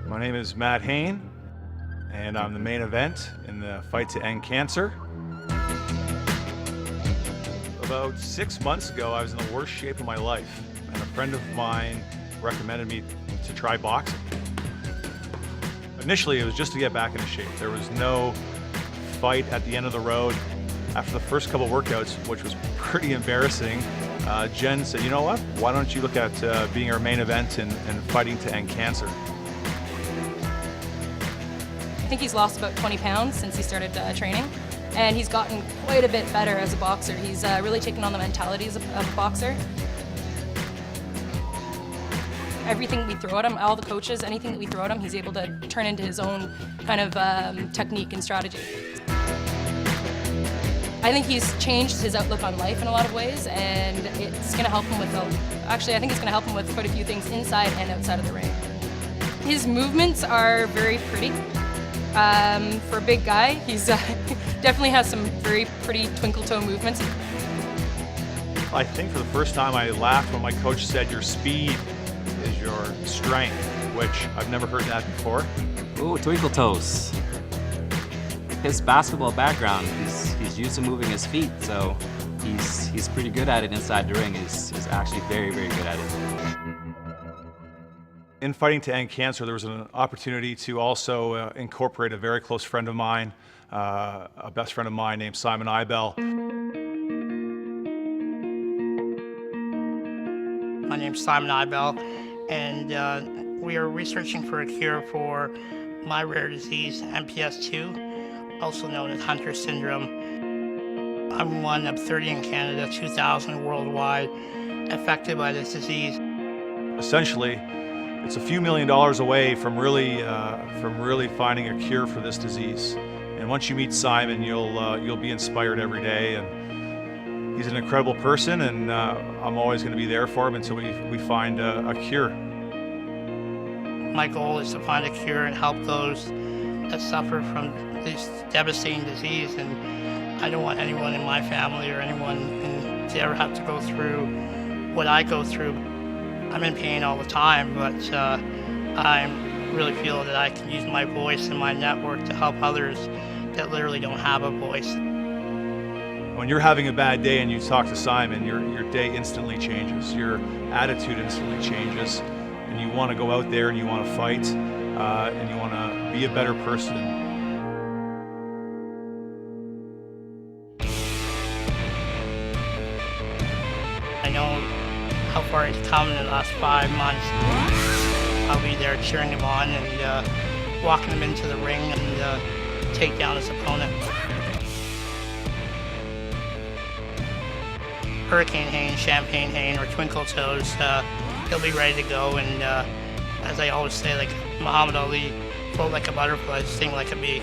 My name is Matt Hain, and I'm the main event in the fight to end cancer. About 6 months ago, I was in the worst shape of my life, and a friend of mine recommended me to try boxing. Initially, it was just to get back into shape. There was no fight at the end of the road. After the first couple workouts, which was pretty embarrassing, Jen said, you know what, why don't you look at being our main event and fighting to end cancer. I think he's lost about 20 pounds since he started training, and he's gotten quite a bit better as a boxer. He's really taken on the mentalities of a boxer. Everything we throw at him, all the coaches, anything that we throw at him, he's able to turn into his own kind of technique and strategy. I think he's changed his outlook on life in a lot of ways, and it's going to help him with, actually I think it's going to help him with quite a few things inside and outside of the ring. His movements are very pretty. For a big guy, he's definitely has some very pretty twinkle toe movements. I think for the first time I laughed when my coach said your speed is your strength, which I've never heard that before. Ooh, twinkle toes. His basketball background, he's used to moving his feet, so he's pretty good at it inside the ring. He's actually very, very good at it. In fighting to end cancer, there was an opportunity to also incorporate a very close friend of mine, a best friend of mine named Simon Ibel. My name's Simon Ibel, and we are researching for a cure for my rare disease, MPS 2, also known as Hunter syndrome. I'm one of 30 in Canada, 2,000 worldwide affected by this disease. Essentially, it's a few $1 million away from really finding a cure for this disease. And once you meet Simon, you'll be inspired every day. And he's an incredible person, and I'm always going to be there for him until we find a cure. My goal is to find a cure and help those that suffer from this devastating disease. And I don't want anyone in my family or anyone to ever have to go through what I go through. I'm in pain all the time, but I really feel that I can use my voice and my network to help others that literally don't have a voice. When you're having a bad day and you talk to Simon, your day instantly changes. Your attitude instantly changes, and you want to go out there and you want to fight, and you want to be a better person. I know how far he's come in the last 5 months. I'll be there cheering him on and walking him into the ring and take down his opponent. Hurricane Hain, Champagne Hain, or Twinkle Toes, he'll be ready to go, and as I always say, like Muhammad Ali, float like a butterfly, sting like a bee.